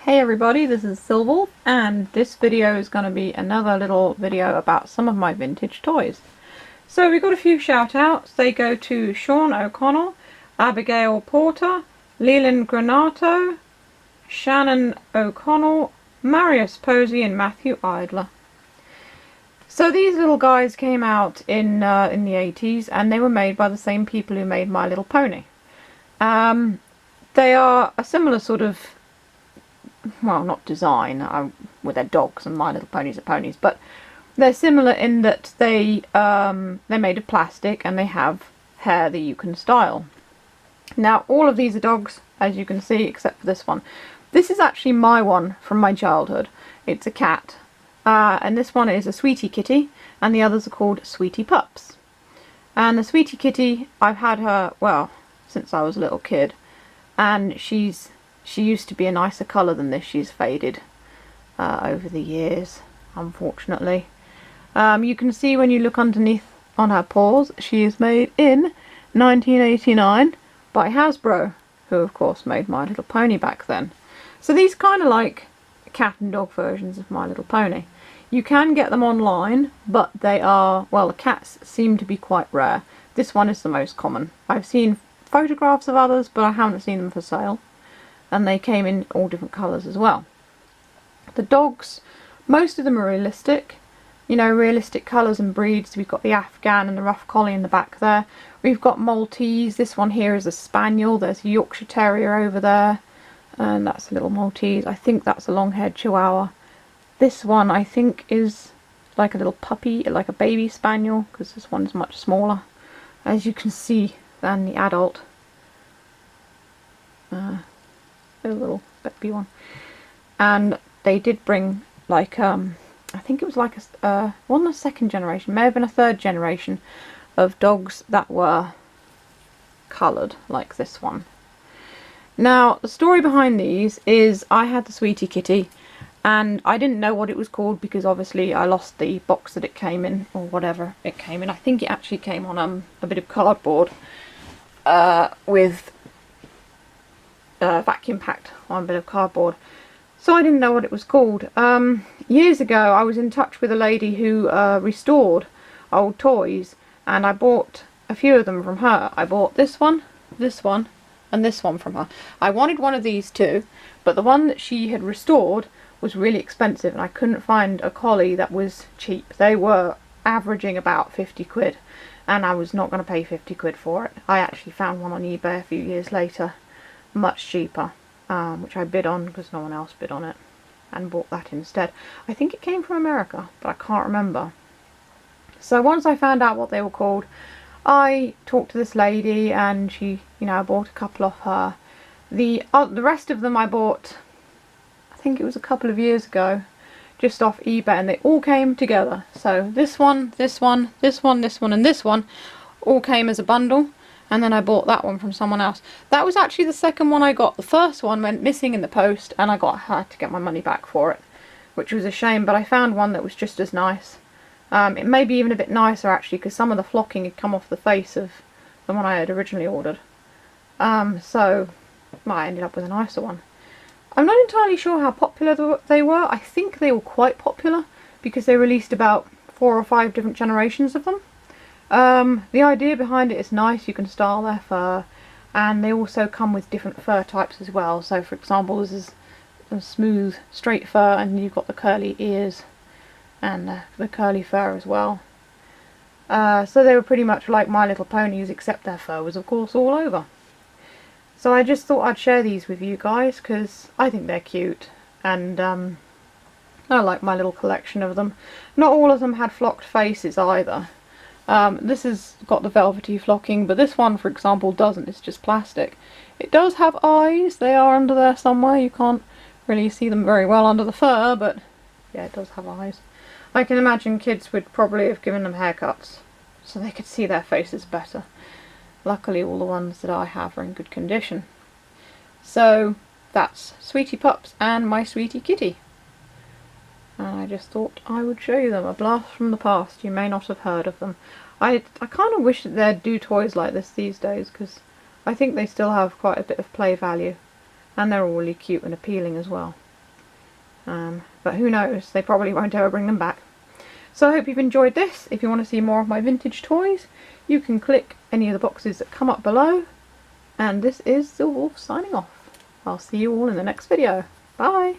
Hey everybody, this is Silver, and this video is going to be another little video about some of my vintage toys. So we've got a few shout outs. They go to Sean O'Connell, Abigail Porter, Leland Granato, Shannon O'Connell, Marius Posey and Matthew Idler. So these little guys came out in the 80s, and they were made by the same people who made My Little Pony. They are a similar sort of, well, not design, with their dogs and My Little Ponies are ponies, but they're similar in that they're made of plastic and they have hair that you can style. Now all of these are dogs, as you can see, except for this one. This is actually my one from my childhood. It's a cat, and this one is a Sweetie Kitty, and the others are called Sweetie Pups. And the Sweetie Kitty, I've had her, well, since I was a little kid, and she used to be a nicer colour than this. She's faded over the years, unfortunately. You can see when you look underneath on her paws, she is made in 1989 by Hasbro, who of course made My Little Pony back then. So these kind of like cat and dog versions of My Little Pony. You can get them online, but they are, well, the cats seem to be quite rare. This one is the most common. I've seen photographs of others, but I haven't seen them for sale. And they came in all different colours as well. The dogs, most of them are realistic, you know, realistic colours and breeds. We've got the Afghan and the rough collie in the back there. We've got Maltese. This one here is a Spaniel. There's a Yorkshire Terrier over there, and that's a little Maltese. I think that's a long-haired Chihuahua. This one I think is like a little puppy, like a baby Spaniel, because this one's much smaller, as you can see, than the adult. A little baby one. And they did bring, like, I think it was like wasn't a second generation, may have been a third generation of dogs that were coloured like this one. Now the story behind these is I had the Sweetie Kitty and I didn't know what it was called because obviously I lost the box that it came in, or whatever it came in. I think it actually came on a bit of cardboard with vacuum packed on a bit of cardboard, so I didn't know what it was called. Years ago I was in touch with a lady who restored old toys, and I bought a few of them from her. I bought this one, and this one from her. I wanted one of these too, but the one that she had restored was really expensive and I couldn't find a collie that was cheap. They were averaging about 50 quid and I was not going to pay 50 quid for it. I actually found one on eBay a few years later, much cheaper, which I bid on because no one else bid on it, and bought that instead. I think it came from America, but I can't remember. So once I found out what they were called, I talked to this lady and she, you know, I bought a couple off her. The rest of them I bought, I think it was a couple of years ago, just off eBay, and they all came together. So this one, this one, this one, this one and this one all came as a bundle. And then I bought that one from someone else. That was actually the second one I got. The first one went missing in the post and I had to get my money back for it, which was a shame, but I found one that was just as nice. It may be even a bit nicer actually, because some of the flocking had come off the face of the one I had originally ordered. So well, I ended up with a nicer one. I'm not entirely sure how popular they were. I think they were quite popular because they released about 4 or 5 different generations of them. The idea behind it is nice. You can style their fur, and they also come with different fur types as well. So for example, this is a smooth straight fur, and you've got the curly ears and the curly fur as well. So they were pretty much like My Little Ponies, except their fur was of course all over. So I just thought I'd share these with you guys because I think they're cute, and I like my little collection of them. Not all of them had flocked faces either. This has got the velvety flocking, but this one, for example, doesn't. It's just plastic. It does have eyes. They are under there somewhere. You can't really see them very well under the fur, but yeah, it does have eyes. I can imagine kids would probably have given them haircuts so they could see their faces better. Luckily, all the ones that I have are in good condition. So that's Sweetie Pups and my Sweetie Kitty. And I just thought I would show you them. A blast from the past. You may not have heard of them. I kind of wish that they'd do toys like this these days, because I think they still have quite a bit of play value. And they're all really cute and appealing as well. But who knows, they probably won't ever bring them back. So I hope you've enjoyed this. If you want to see more of my vintage toys, you can click any of the boxes that come up below. And this is Silverwolf signing off. I'll see you all in the next video. Bye!